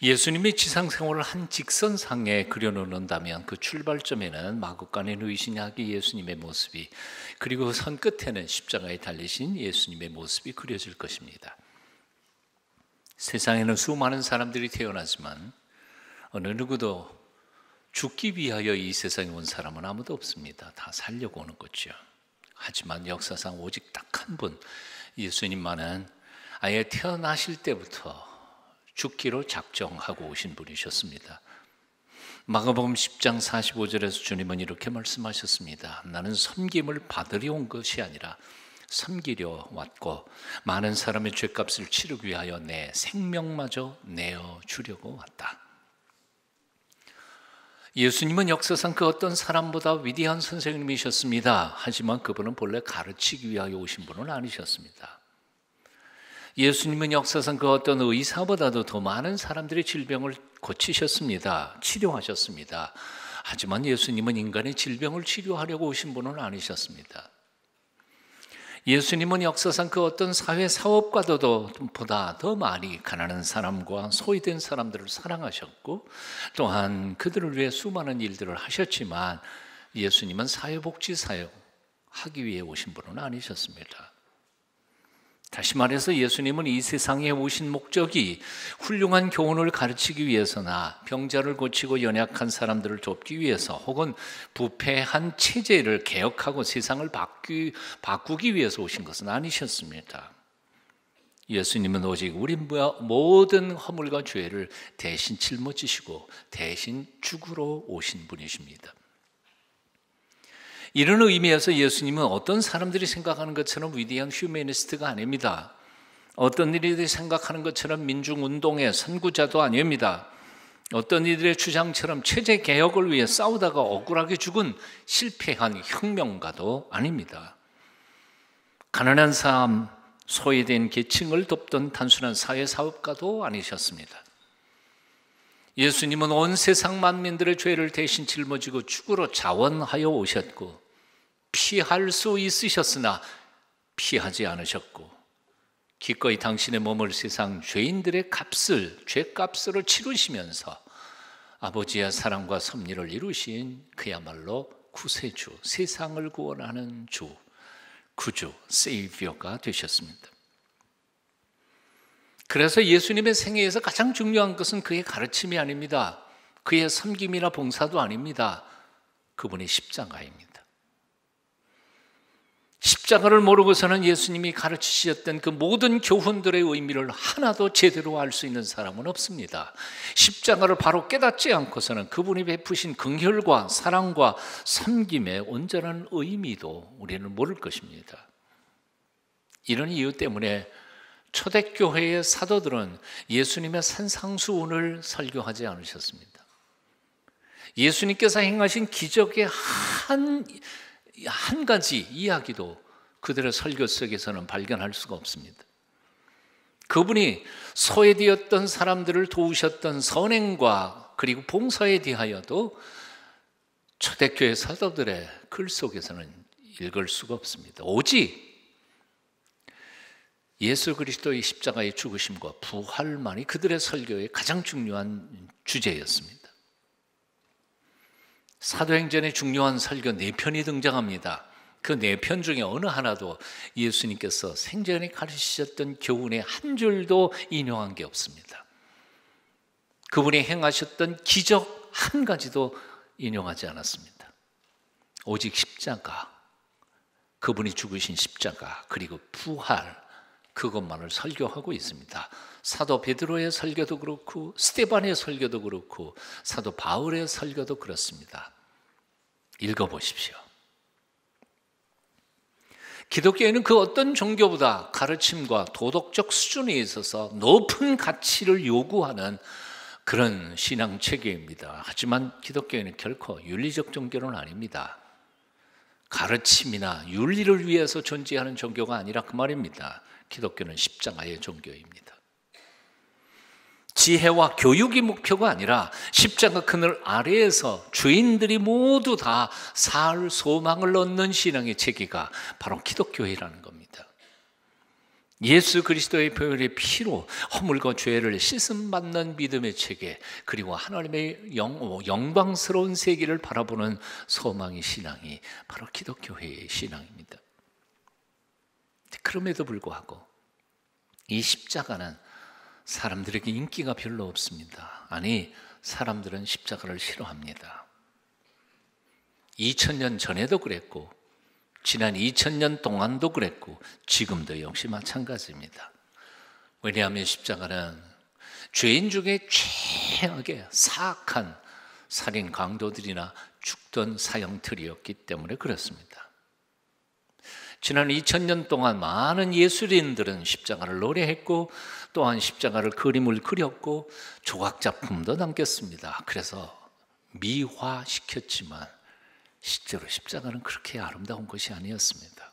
예수님이 지상생활을 한 직선상에 그려놓는다면 그 출발점에는 마구간에 누이신 아기 예수님의 모습이, 그리고 선끝에는 십자가에 달리신 예수님의 모습이 그려질 것입니다. 세상에는 수많은 사람들이 태어나지만 어느 누구도 죽기 위하여 이 세상에 온 사람은 아무도 없습니다. 다 살려고 오는 거죠. 하지만 역사상 오직 딱 한 분, 예수님만은 아예 태어나실 때부터 죽기로 작정하고 오신 분이셨습니다. 마가복음 10장 45절에서 주님은 이렇게 말씀하셨습니다. 나는 섬김을 받으려 온 것이 아니라 섬기려 왔고 많은 사람의 죄값을 치르기 위하여 내 생명마저 내어주려고 왔다. 예수님은 역사상 그 어떤 사람보다 위대한 선생님이셨습니다. 하지만 그분은 본래 가르치기 위하여 오신 분은 아니셨습니다. 예수님은 역사상 그 어떤 의사보다도 더 많은 사람들의 질병을 고치셨습니다. 치료하셨습니다. 하지만 예수님은 인간의 질병을 치료하려고 오신 분은 아니셨습니다. 예수님은 역사상 그 어떤 사회 사업가도 보다 더 많이 가난한 사람과 소외된 사람들을 사랑하셨고, 또한 그들을 위해 수많은 일들을 하셨지만 예수님은 사회복지 사역 하기 위해 오신 분은 아니셨습니다. 다시 말해서 예수님은 이 세상에 오신 목적이 훌륭한 교훈을 가르치기 위해서나 병자를 고치고 연약한 사람들을 돕기 위해서, 혹은 부패한 체제를 개혁하고 세상을 바꾸기 위해서 오신 것은 아니셨습니다. 예수님은 오직 우리 모든 허물과 죄를 대신 짊어지시고 대신 죽으러 오신 분이십니다. 이런 의미에서 예수님은 어떤 사람들이 생각하는 것처럼 위대한 휴머니스트가 아닙니다. 어떤 이들이 생각하는 것처럼 민중운동의 선구자도 아닙니다. 어떤 이들의 주장처럼 체제 개혁을 위해 싸우다가 억울하게 죽은 실패한 혁명가도 아닙니다. 가난한 사람, 소외된 계층을 돕던 단순한 사회사업가도 아니셨습니다. 예수님은 온 세상 만민들의 죄를 대신 짊어지고 죽으러 자원하여 오셨고, 피할 수 있으셨으나 피하지 않으셨고, 기꺼이 당신의 몸을 세상 죄인들의 죄값으로 치르시면서 아버지의 사랑과 섭리를 이루신 그야말로 구세주, 세상을 구원하는 주, 구주, 세이비어가 되셨습니다. 그래서 예수님의 생애에서 가장 중요한 것은 그의 가르침이 아닙니다. 그의 섬김이나 봉사도 아닙니다. 그분의 십자가입니다. 십자가를 모르고서는 예수님이 가르치셨던 그 모든 교훈들의 의미를 하나도 제대로 알 수 있는 사람은 없습니다. 십자가를 바로 깨닫지 않고서는 그분이 베푸신 긍휼과 사랑과 섬김의 온전한 의미도 우리는 모를 것입니다. 이런 이유 때문에 초대교회의 사도들은 예수님의 산상수훈을 설교하지 않으셨습니다. 예수님께서 행하신 기적의 한 가지 이야기도 그들의 설교 속에서는 발견할 수가 없습니다. 그분이 소외되었던 사람들을 도우셨던 선행과 그리고 봉사에 대하여도 초대교회 사도들의 글 속에서는 읽을 수가 없습니다. 오직 예수 그리스도의 십자가의 죽으심과 부활만이 그들의 설교의 가장 중요한 주제였습니다. 사도행전의 중요한 설교 4편이 등장합니다. 그 4편 중에 어느 하나도 예수님께서 생전에 가르치셨던 교훈의 한 줄도 인용한 게 없습니다. 그분이 행하셨던 기적 한 가지도 인용하지 않았습니다. 오직 십자가, 그분이 죽으신 십자가, 그리고 부활, 그것만을 설교하고 있습니다. 사도 베드로의 설교도 그렇고 스데반의 설교도 그렇고 사도 바울의 설교도 그렇습니다. 읽어보십시오. 기독교에는 그 어떤 종교보다 가르침과 도덕적 수준에 있어서 높은 가치를 요구하는 그런 신앙 체계입니다. 하지만 기독교에는 결코 윤리적 종교는 아닙니다. 가르침이나 윤리를 위해서 존재하는 종교가 아니라 그 말입니다. 기독교는 십자가의 종교입니다. 지혜와 교육이 목표가 아니라 십자가 그늘 아래에서 죄인들이 모두 다 살 소망을 얻는 신앙의 체계가 바로 기독교회라는 겁니다. 예수 그리스도의 보혈의 피로 허물과 죄를 씻음받는 믿음의 체계, 그리고 하나님의 영광스러운 세계를 바라보는 소망의 신앙이 바로 기독교회의 신앙입니다. 그럼에도 불구하고 이 십자가는 사람들에게 인기가 별로 없습니다. 아니, 사람들은 십자가를 싫어합니다. 2000년 전에도 그랬고 지난 2000년 동안도 그랬고 지금도 역시 마찬가지입니다. 왜냐하면 십자가는 죄인 중에 최악의 사악한 살인 강도들이나 죽던 사형틀이었기 때문에 그렇습니다. 지난 2000년 동안 많은 예술인들은 십자가를 노래했고 또한 십자가를 그림을 그렸고 조각작품도 남겼습니다. 그래서 미화시켰지만 실제로 십자가는 그렇게 아름다운 것이 아니었습니다.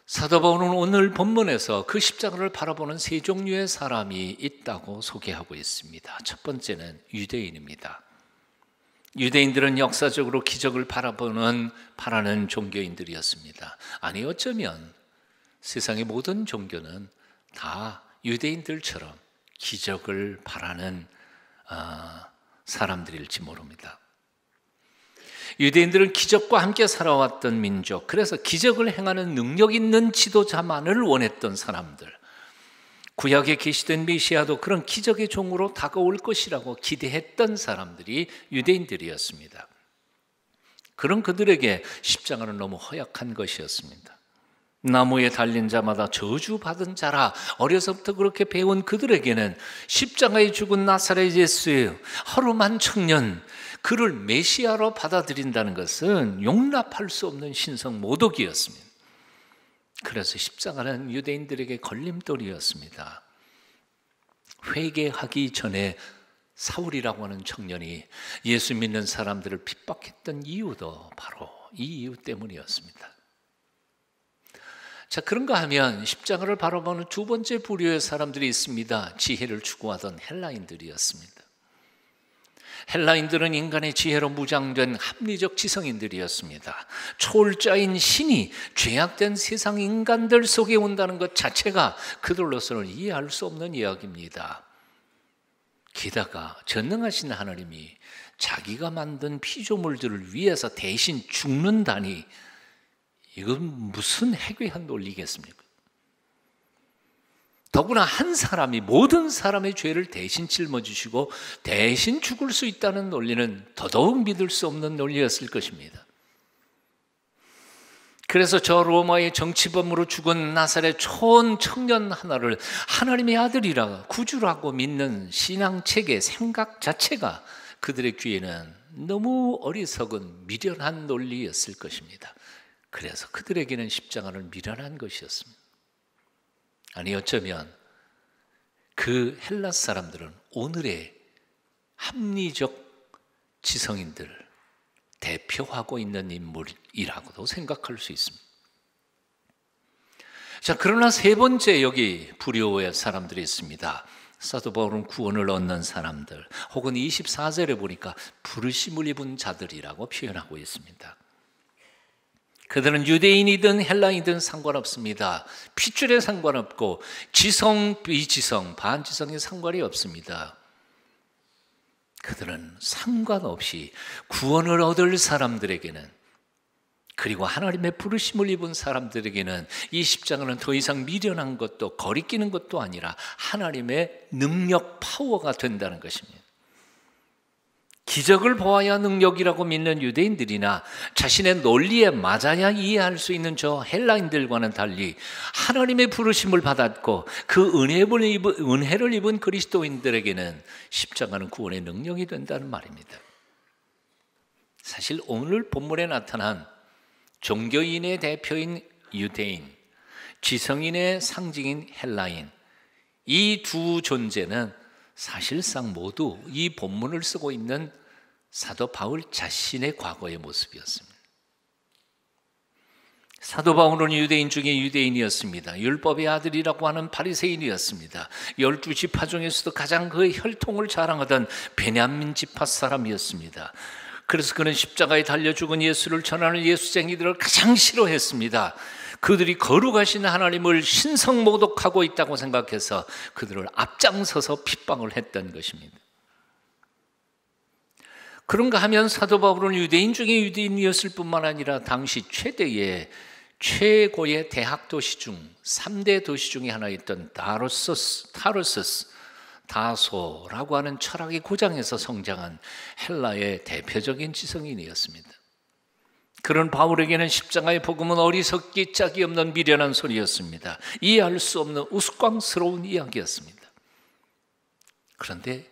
사도 바울은 오늘 본문에서 그 십자가를 바라보는 세 종류의 사람이 있다고 소개하고 있습니다. 첫 번째는 유대인입니다. 유대인들은 역사적으로 기적을 바라는 종교인들이었습니다. 아니, 어쩌면 세상의 모든 종교는 다 유대인들처럼 기적을 바라는 사람들일지 모릅니다. 유대인들은 기적과 함께 살아왔던 민족, 그래서 기적을 행하는 능력 있는 지도자만을 원했던 사람들, 구약에 계시던 메시아도 그런 기적의 종으로 다가올 것이라고 기대했던 사람들이 유대인들이었습니다. 그런 그들에게 십자가는 너무 허약한 것이었습니다. 나무에 달린 자마다 저주받은 자라 어려서부터 그렇게 배운 그들에게는 십자가에 죽은 나사렛 예수, 하루만 청년, 그를 메시아로 받아들인다는 것은 용납할 수 없는 신성 모독이었습니다. 그래서 십자가는 유대인들에게 걸림돌이었습니다. 회개하기 전에 사울이라고 하는 청년이 예수 믿는 사람들을 핍박했던 이유도 바로 이 이유 때문이었습니다. 자, 그런가 하면 십자가를 바라보는 두 번째 부류의 사람들이 있습니다. 지혜를 추구하던 헬라인들이었습니다. 헬라인들은 인간의 지혜로 무장된 합리적 지성인들이었습니다. 초월자인 신이 죄악된 세상 인간들 속에 온다는 것 자체가 그들로서는 이해할 수 없는 이야기입니다. 게다가 전능하신 하나님이 자기가 만든 피조물들을 위해서 대신 죽는다니, 이건 무슨 해괴한 논리겠습니까? 더구나 한 사람이 모든 사람의 죄를 대신 짊어지시고 대신 죽을 수 있다는 논리는 더더욱 믿을 수 없는 논리였을 것입니다. 그래서 저 로마의 정치범으로 죽은 나사렛 청년 하나를 하나님의 아들이라 구주라고 믿는 신앙체계, 생각 자체가 그들의 귀에는 너무 어리석은 미련한 논리였을 것입니다. 그래서 그들에게는 십자가를 미련한 것이었습니다. 아니, 어쩌면 그 헬라 사람들은 오늘의 합리적 지성인들 대표하고 있는 인물이라고도 생각할 수 있습니다. 자, 그러나 세 번째 여기 부류의 사람들이 있습니다. 사도 바울은 구원을 얻는 사람들, 혹은 24절에 보니까 부르심을 입은 자들이라고 표현하고 있습니다. 그들은 유대인이든 헬라인이든 상관없습니다. 핏줄에 상관없고 지성, 비지성, 반지성에 상관이 없습니다. 그들은 상관없이 구원을 얻을 사람들에게는, 그리고 하나님의 부르심을 입은 사람들에게는 이 십자가는 더 이상 미련한 것도 거리끼는 것도 아니라 하나님의 능력, 파워가 된다는 것입니다. 기적을 보아야 능력이라고 믿는 유대인들이나 자신의 논리에 맞아야 이해할 수 있는 저 헬라인들과는 달리 하나님의 부르심을 받았고 그 은혜를 입은 그리스도인들에게는 십자가는 구원의 능력이 된다는 말입니다. 사실 오늘 본문에 나타난 종교인의 대표인 유대인, 지성인의 상징인 헬라인, 이 두 존재는 사실상 모두 이 본문을 쓰고 있는 사도 바울 자신의 과거의 모습이었습니다. 사도 바울은 유대인 중에 유대인이었습니다. 율법의 아들이라고 하는 바리새인이었습니다. 12지파 중에서도 가장 그 혈통을 자랑하던 베냐민 지파 사람이었습니다. 그래서 그는 십자가에 달려 죽은 예수를 전하는 예수쟁이들을 가장 싫어했습니다. 그들이 거룩하신 하나님을 신성모독하고 있다고 생각해서 그들을 앞장서서 핍박을 했던 것입니다. 그런가 하면 사도 바울은 유대인 중에 유대인이었을 뿐만 아니라 당시 최고의 대학 도시 중 3대 도시 중에 하나였던 다소라고 하는 철학의 고장에서 성장한 헬라의 대표적인 지성인이었습니다. 그런 바울에게는 십자가의 복음은 어리석기 짝이 없는 미련한 소리였습니다. 이해할 수 없는 우스꽝스러운 이야기였습니다. 그런데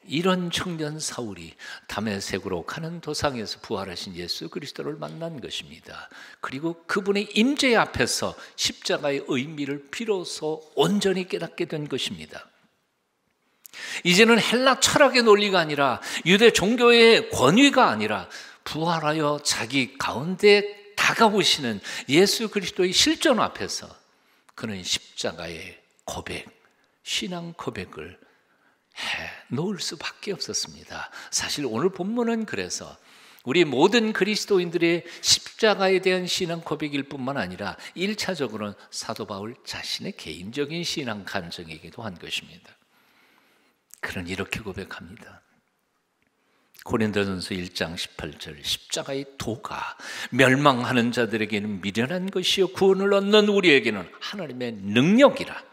이런 청년 사울이 다메섹으로 가는 도상에서 부활하신 예수 그리스도를 만난 것입니다. 그리고 그분의 임재 앞에서 십자가의 의미를 비로소 온전히 깨닫게 된 것입니다. 이제는 헬라 철학의 논리가 아니라 유대 종교의 권위가 아니라 부활하여 자기 가운데 다가오시는 예수 그리스도의 실존 앞에서 그는 십자가의 고백, 신앙 고백을 놓을 수밖에 없었습니다. 사실 오늘 본문은 그래서 우리 모든 그리스도인들의 십자가에 대한 신앙 고백일 뿐만 아니라 1차적으로는 사도 바울 자신의 개인적인 신앙 감정이기도 한 것입니다. 그는 이렇게 고백합니다. 고린도전서 1장 18절 십자가의 도가 멸망하는 자들에게는 미련한 것이요 구원을 얻는 우리에게는 하나님의 능력이라.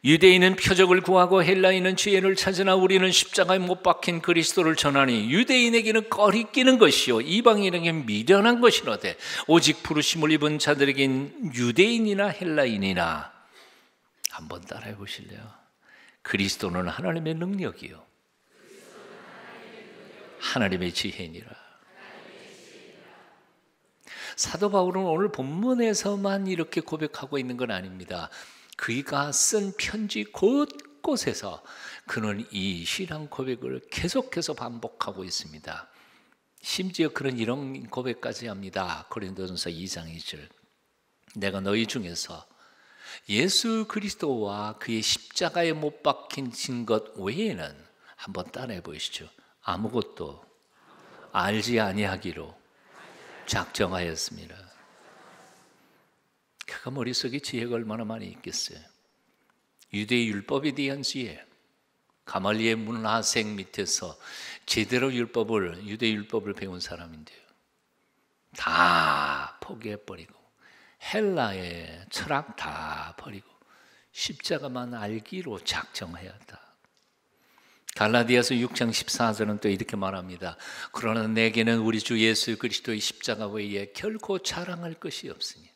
유대인은 표적을 구하고 헬라인은 지혜를 찾으나 우리는 십자가에 못 박힌 그리스도를 전하니 유대인에게는 꺼리끼는 것이요 이방인에게는 미련한 것이로되 오직 부르심을 입은 자들에겐 유대인이나 헬라인이나. 한번 따라해 보실래요? 그리스도는 하나님의 능력이요 하나님의 지혜니라. 사도 바울은 오늘 본문에서만 이렇게 고백하고 있는 건 아닙니다. 그가 쓴 편지 곳곳에서 그는 이 신앙 고백을 계속해서 반복하고 있습니다. 심지어 그는 이런 고백까지 합니다. 고린도전서 2장 2절 내가 너희 중에서 예수 그리스도와 그의 십자가에 못 박힌 것 외에는 한번 따라해 보시죠. 아무것도 알지 아니하기로 작정하였습니다. 그가 머릿속에 지혜가 얼마나 많이 있겠어요. 유대의 율법에 대한 지혜, 가말리엘 문하생 밑에서 제대로 유대 율법을 배운 사람인데요. 다 포기해버리고 헬라의 철학 다 버리고 십자가만 알기로 작정하였다. 갈라디아서 6장 14절은 또 이렇게 말합니다. 그러나 내게는 우리 주 예수 그리스도의 십자가 외에 결코 자랑할 것이 없으니.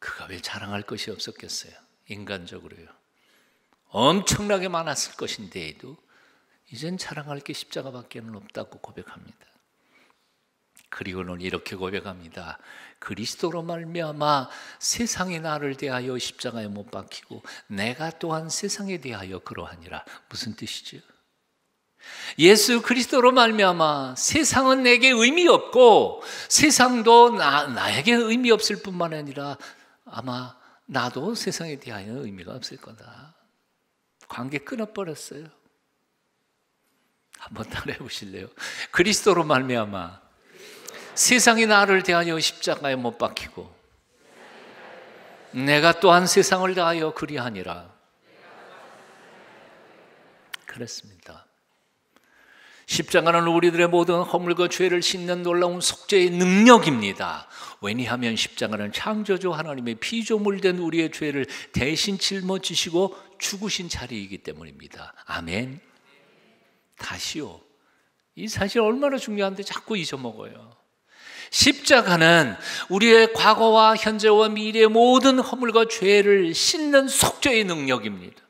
그가 왜 자랑할 것이 없었겠어요? 인간적으로요. 엄청나게 많았을 것인데도 이젠 자랑할 게 십자가밖에는 없다고 고백합니다. 그리고는 이렇게 고백합니다. 그리스도로 말미암아 세상이 나를 대하여 십자가에 못 박히고 내가 또한 세상에 대하여 그러하니라. 무슨 뜻이죠? 예수 그리스도로 말미암아 세상은 내게 의미 없고 세상도 나에게 의미 없을 뿐만 아니라 아마 나도 세상에 대하여 의미가 없을 거다. 관계 끊어버렸어요. 한번 따라해 보실래요? 그리스도로 말미암아 세상이 나를 대하여 십자가에 못 박히고 내가 또한 세상을 대하여 그리하니라. 그렇습니다. 십자가는 우리들의 모든 허물과 죄를 씻는 놀라운 속죄의 능력입니다. 왜냐하면 십자가는 창조주 하나님의 피조물된 우리의 죄를 대신 짊어지시고 죽으신 자리이기 때문입니다. 아멘. 다시요. 이 사실 얼마나 중요한데 자꾸 잊어먹어요. 십자가는 우리의 과거와 현재와 미래의 모든 허물과 죄를 씻는 속죄의 능력입니다.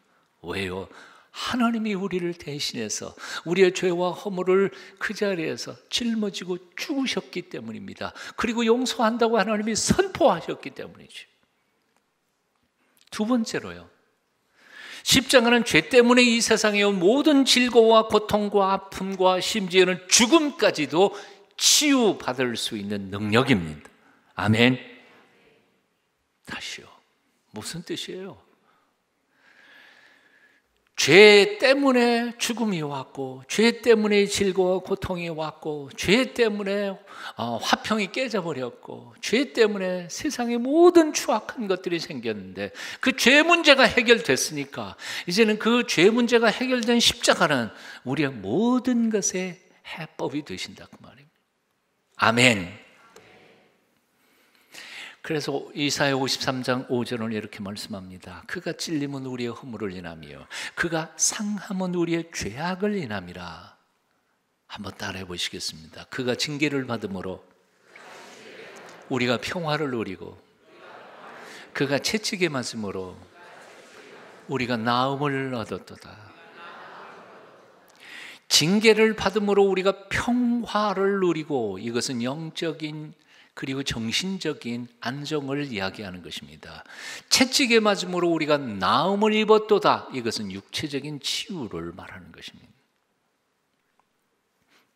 왜요? 하나님이 우리를 대신해서 우리의 죄와 허물을 그 자리에서 짊어지고 죽으셨기 때문입니다. 그리고 용서한다고 하나님이 선포하셨기 때문이죠. 두 번째로요, 십자가는 죄 때문에 이 세상의 모든 질고와 고통과 아픔과 심지어는 죽음까지도 치유받을 수 있는 능력입니다. 아멘. 다시요. 무슨 뜻이에요? 죄 때문에 죽음이 왔고, 죄 때문에 질고와 고통이 왔고, 죄 때문에 화평이 깨져버렸고, 죄 때문에 세상의 모든 추악한 것들이 생겼는데, 그 죄 문제가 해결됐으니까 이제는 그 죄 문제가 해결된 십자가는 우리의 모든 것의 해법이 되신다, 그 말입니다. 아멘. 그래서 이사야 53장 5절은 이렇게 말씀합니다. 그가 찔림은 우리의 허물을 인하며 그가 상함은 우리의 죄악을 인함이라. 한번 따라해 보시겠습니다. 그가 징계를 받음으로 우리가 평화를 누리고, 그가 채찍에 맞음으로 우리가 나음을 얻었도다. 징계를 받음으로 우리가 평화를 누리고, 이것은 영적인 그리고 정신적인 안정을 이야기하는 것입니다. 채찍에 맞음으로 우리가 나음을 입었도다. 이것은 육체적인 치유를 말하는 것입니다.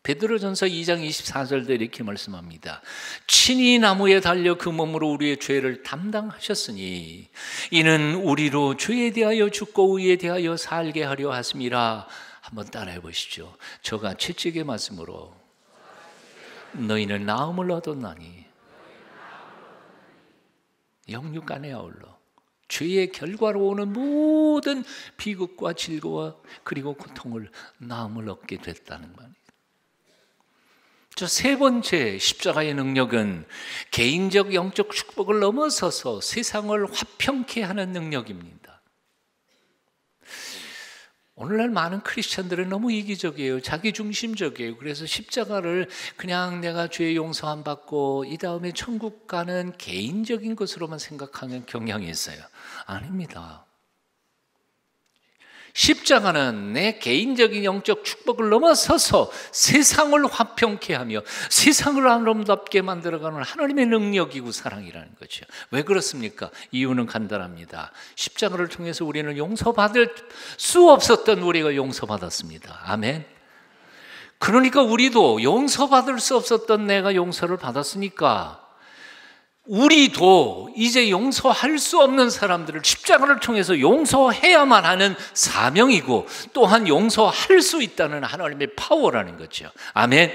베드로전서 2장 24절도 이렇게 말씀합니다. 친히 나무에 달려 그 몸으로 우리의 죄를 담당하셨으니 이는 우리로 죄에 대하여 죽고 의에 대하여 살게 하려 하심이라. 한번 따라해 보시죠. 저가 채찍에 맞음으로 너희는 나음을 얻었나니 영육 안에 아울러 죄의 결과로 오는 모든 비극과 질고와 그리고 고통을 나음을 얻게 됐다는 말이에요. 저 세 번째 십자가의 능력은 개인적 영적 축복을 넘어서서 세상을 화평케 하는 능력입니다. 오늘날 많은 크리스천들은 너무 이기적이에요. 자기중심적이에요. 그래서 십자가를 그냥 내가 죄 용서 안 받고 이 다음에 천국 가는 개인적인 것으로만 생각하는 경향이 있어요. 아닙니다. 십자가는 내 개인적인 영적 축복을 넘어서서 세상을 화평케 하며 세상을 아름답게 만들어가는 하나님의 능력이고 사랑이라는 거죠. 왜 그렇습니까? 이유는 간단합니다. 십자가를 통해서 우리는 용서받을 수 없었던 우리가 용서받았습니다. 아멘. 그러니까 우리도 용서받을 수 없었던 내가 용서를 받았으니까 우리도 이제 용서할 수 없는 사람들을 십자가를 통해서 용서해야만 하는 사명이고, 또한 용서할 수 있다는 하나님의 파워라는 거죠. 아멘.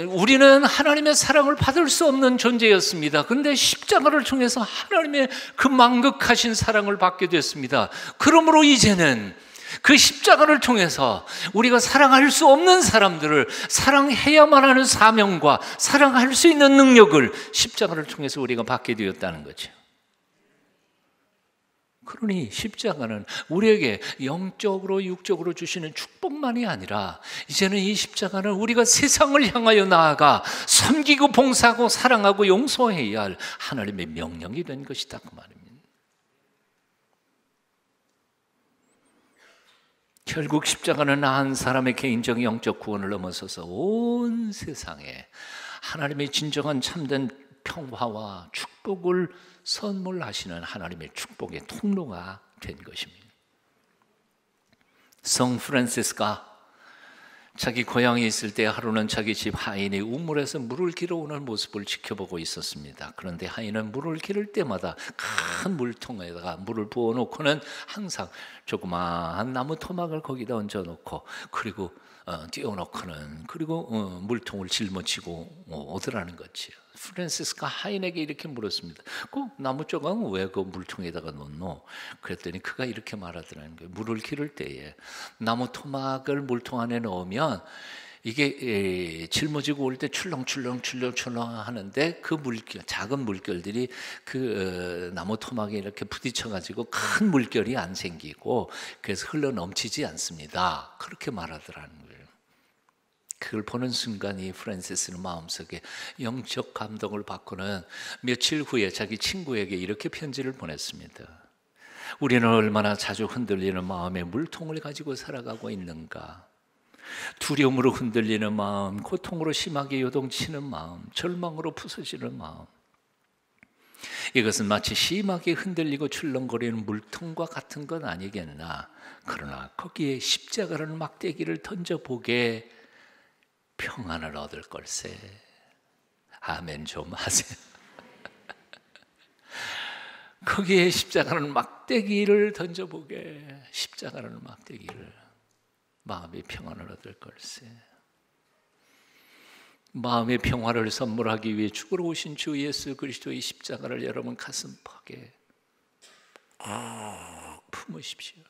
우리는 하나님의 사랑을 받을 수 없는 존재였습니다. 그런데 십자가를 통해서 하나님의 그 만극하신 사랑을 받게 됐습니다. 그러므로 이제는 그 십자가를 통해서 우리가 사랑할 수 없는 사람들을 사랑해야만 하는 사명과 사랑할 수 있는 능력을 십자가를 통해서 우리가 받게 되었다는 거죠. 그러니 십자가는 우리에게 영적으로 육적으로 주시는 축복만이 아니라 이제는 이 십자가는 우리가 세상을 향하여 나아가 섬기고 봉사하고 사랑하고 용서해야 할 하나님의 명령이 된 것이다, 그 말입니다. 결국 십자가는 한 사람의 개인적 영적 구원을 넘어서서 온 세상에 하나님의 진정한 참된 평화와 축복을 선물하시는 하나님의 축복의 통로가 된 것입니다. 성 프란시스가 자기 고향에 있을 때 하루는 자기 집 하인이 우물에서 물을 길어오는 모습을 지켜보고 있었습니다. 그런데 하인은 물을 기를 때마다 큰 물통에다가 물을 부어놓고는 항상 조그마한 나무 토막을 거기다 얹어놓고 그리고 띄워놓고는 그리고 물통을 짊어지고 오더라는 거지요. 프란시스가 하인에게 이렇게 물었습니다. 그 나무 조각은 왜 그 물통에다가 놓노? 그랬더니 그가 이렇게 말하더라는 거예요. 물을 기를 때에 나무 토막을 물통 안에 넣으면 이게 짊어지고 올 때 출렁출렁 하는데 그 물결, 작은 물결들이 그 나무 토막에 이렇게 부딪혀가지고 큰 물결이 안 생기고 그래서 흘러 넘치지 않습니다. 그렇게 말하더라는 거예요. 그걸 보는 순간 이 프란시스는 마음속에 영적 감동을 받고는 며칠 후에 자기 친구에게 이렇게 편지를 보냈습니다. 우리는 얼마나 자주 흔들리는 마음의 물통을 가지고 살아가고 있는가. 두려움으로 흔들리는 마음, 고통으로 심하게 요동치는 마음, 절망으로 부서지는 마음. 이것은 마치 심하게 흔들리고 출렁거리는 물통과 같은 건 아니겠나. 그러나 거기에 십자가라는 막대기를 던져보게 평안을 얻을 걸세. 아멘 좀 하세요. 거기에 십자가는 막대기를 던져보게. 십자가는 막대기를. 마음의 평안을 얻을 걸세. 마음의 평화를 선물하기 위해 죽으러 오신 주 예수 그리스도의 십자가를 여러분 가슴팍에 품으십시오.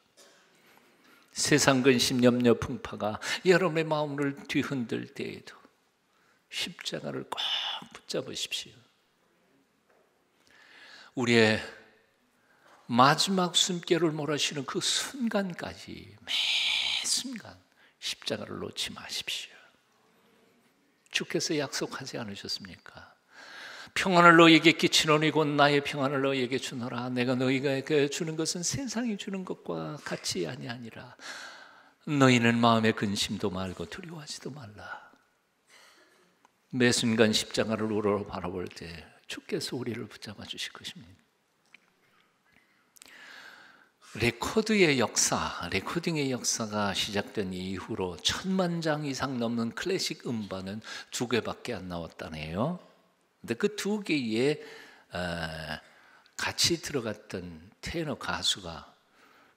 세상 근심 염려 풍파가 여러분의 마음을 뒤흔들 때에도 십자가를 꼭 붙잡으십시오. 우리의 마지막 숨결을 몰아쉬는 그 순간까지 매 순간 십자가를 놓지 마십시오. 주께서 약속하지 않으셨습니까? 평안을 너희에게 끼치노니 곧 나의 평안을 너희에게 주노라. 내가 너희에게 주는 것은 세상이 주는 것과 같이 아니하니라. 너희는 마음의 근심도 말고 두려워하지도 말라. 매 순간 십자가를 우러러 바라볼 때 주께서 우리를 붙잡아 주실 것입니다. 레코딩의 역사가 시작된 이후로 1000만 장 이상 넘는 클래식 음반은 2개밖에 안 나왔다네요. 근데 그 2개에 같이 들어갔던 테너 가수가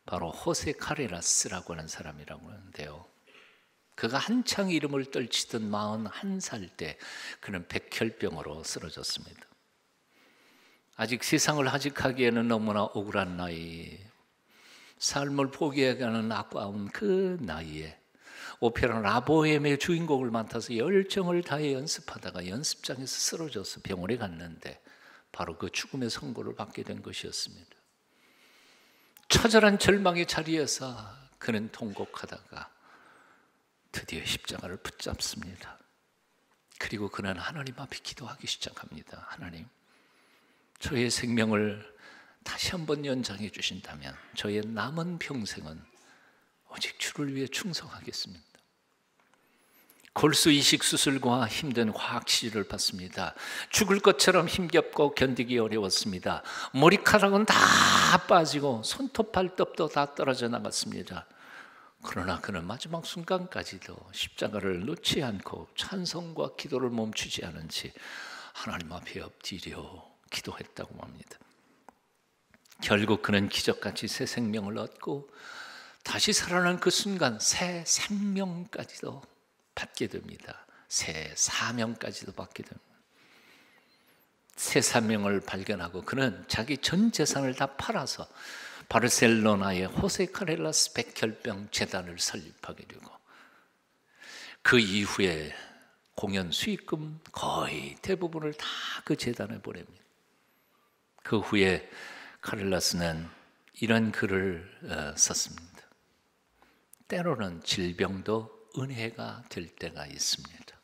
바로 호세 카레라스라고 하는 사람이라고 하는데요. 그가 한창 이름을 떨치던 41살 때 그는 백혈병으로 쓰러졌습니다. 아직 세상을 하직하기에는 너무나 억울한 나이, 삶을 포기해가는 아까운 그 나이에 오페라 라보엠의 주인공을 맡아서 열정을 다해 연습하다가 연습장에서 쓰러져서 병원에 갔는데 바로 그 죽음의 선고를 받게 된 것이었습니다. 처절한 절망의 자리에서 그는 통곡하다가 드디어 십자가를 붙잡습니다. 그리고 그는 하나님 앞에 기도하기 시작합니다. 하나님, 저의 생명을 다시 한번 연장해 주신다면 저의 남은 평생은 오직 주를 위해 충성하겠습니다. 골수 이식 수술과 힘든 화학 치료를 받습니다. 죽을 것처럼 힘겹고 견디기 어려웠습니다. 머리카락은 다 빠지고 손톱 발톱도 다 떨어져 나갔습니다. 그러나 그는 마지막 순간까지도 십자가를 놓지 않고 찬송과 기도를 멈추지 않은 채 하나님 앞에 엎드려 기도했다고 합니다. 결국 그는 기적같이 새 생명을 얻고 다시 살아난 그 순간 새 생명까지도 받게 됩니다. 새 사명까지도 받게 됩니다. 새 사명을 발견하고 그는 자기 전 재산을 다 팔아서 바르셀로나의 호세 카렐라스 백혈병 재단을 설립하게 되고 그 이후에 공연 수익금 거의 대부분을 다 그 재단에 보냅니다. 그 후에 카렐라스는 이런 글을 썼습니다. 때로는 질병도 은혜가 될 때가 있습니다.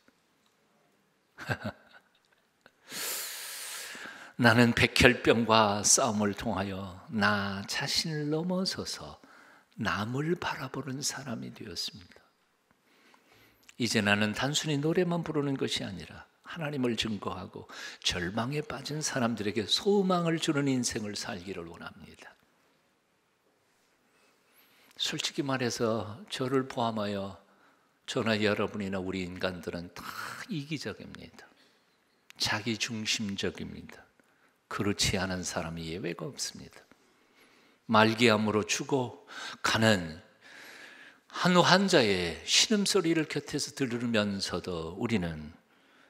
나는 백혈병과 싸움을 통하여 나 자신을 넘어서서 남을 바라보는 사람이 되었습니다. 이제 나는 단순히 노래만 부르는 것이 아니라 하나님을 증거하고 절망에 빠진 사람들에게 소망을 주는 인생을 살기를 원합니다. 솔직히 말해서 저를 포함하여 저나 여러분이나 우리 인간들은 다 이기적입니다. 자기중심적입니다. 그렇지 않은 사람이 예외가 없습니다. 말기암으로 죽어가는 한 환자의 신음소리를 곁에서 들으면서도 우리는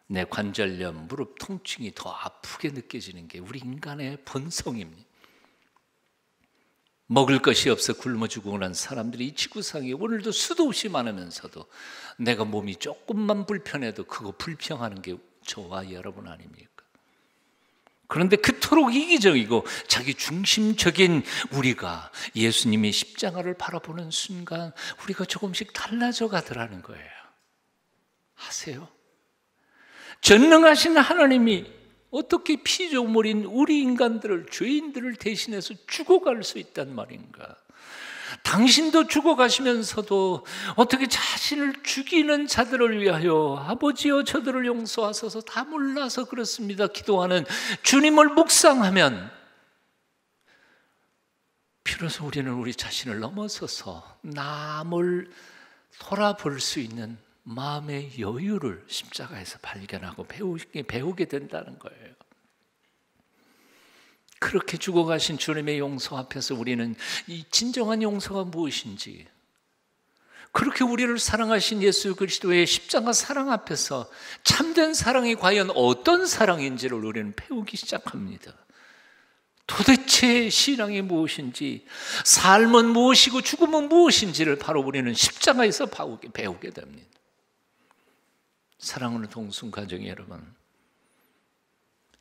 내 관절염, 무릎 통증이 더 아프게 느껴지는 게 우리 인간의 본성입니다. 먹을 것이 없어 굶어 죽고 난 사람들이 이 지구상에 오늘도 수도 없이 많으면서도 내가 몸이 조금만 불편해도 그거 불평하는 게 저와 여러분 아닙니까? 그런데 그토록 이기적이고 자기 중심적인 우리가 예수님의 십자가를 바라보는 순간 우리가 조금씩 달라져 가더라는 거예요. 아세요? 전능하신 하나님이 어떻게 피조물인 우리 인간들을, 죄인들을 대신해서 죽어갈 수 있단 말인가? 당신도 죽어가시면서도 어떻게 자신을 죽이는 자들을 위하여 아버지여 저들을 용서하소서, 다 몰라서 그렇습니다 기도하는 주님을 묵상하면 비로소 우리는 우리 자신을 넘어서서 남을 돌아볼 수 있는 마음의 여유를 십자가에서 발견하고 배우게 된다는 거예요. 그렇게 죽어가신 주님의 용서 앞에서 우리는 이 진정한 용서가 무엇인지, 그렇게 우리를 사랑하신 예수 그리스도의 십자가 사랑 앞에서 참된 사랑이 과연 어떤 사랑인지를 우리는 배우기 시작합니다. 도대체 신앙이 무엇인지, 삶은 무엇이고 죽음은 무엇인지를 바로 우리는 십자가에서 배우게 됩니다. 사랑하는 동순가족이 여러분,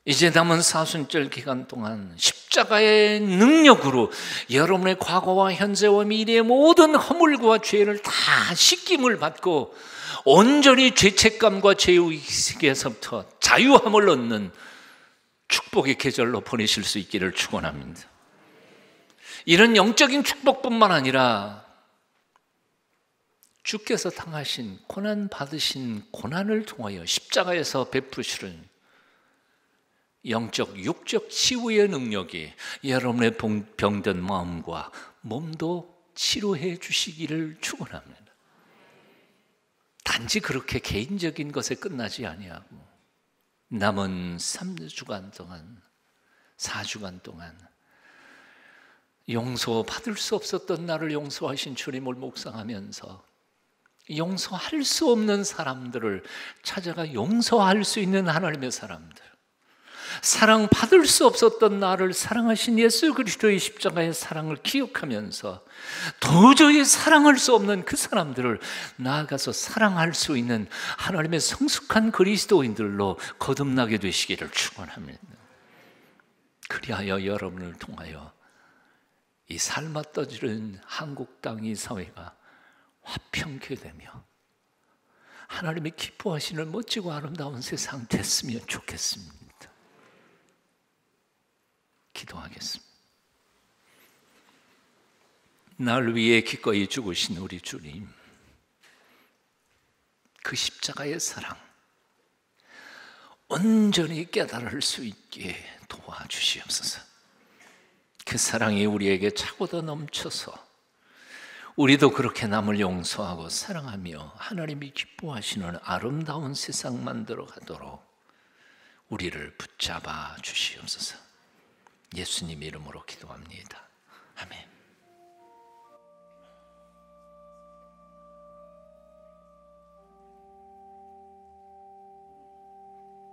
이제 남은 사순절 기간 동안 십자가의 능력으로 여러분의 과거와 현재와 미래의 모든 허물과 죄를 다 씻김을 받고 온전히 죄책감과 죄의식에서부터 자유함을 얻는 축복의 계절로 보내실 수 있기를 축원합니다. 이런 영적인 축복뿐만 아니라 주께서 당하신 고난 받으신 고난을 통하여 십자가에서 베푸시는 영적 육적 치유의 능력이 여러분의 병든 마음과 몸도 치료해 주시기를 축원합니다. 단지 그렇게 개인적인 것에 끝나지 아니하고 남은 3주간 동안 4주간 동안 용서받을 수 없었던 나를 용서하신 주님을 묵상하면서 용서할 수 없는 사람들을 찾아가 용서할 수 있는 하나님의 사람들, 사랑받을 수 없었던 나를 사랑하신 예수 그리스도의 십자가의 사랑을 기억하면서 도저히 사랑할 수 없는 그 사람들을 나아가서 사랑할 수 있는 하나님의 성숙한 그리스도인들로 거듭나게 되시기를 축원합니다. 그리하여 여러분을 통하여 이 삶아 떠지는 한국 땅 이 사회가 화평케 되며 하나님이 기뻐하시는 멋지고 아름다운 세상 됐으면 좋겠습니다. 기도하겠습니다. 날 위해 기꺼이 죽으신 우리 주님, 그 십자가의 사랑 온전히 깨달을 수 있게 도와주시옵소서. 그 사랑이 우리에게 차고도 넘쳐서 우리도 그렇게 남을 용서하고 사랑하며 하나님이 기뻐하시는 아름다운 세상 만들어 가도록 우리를 붙잡아 주시옵소서. 예수님 이름으로 기도합니다. 아멘.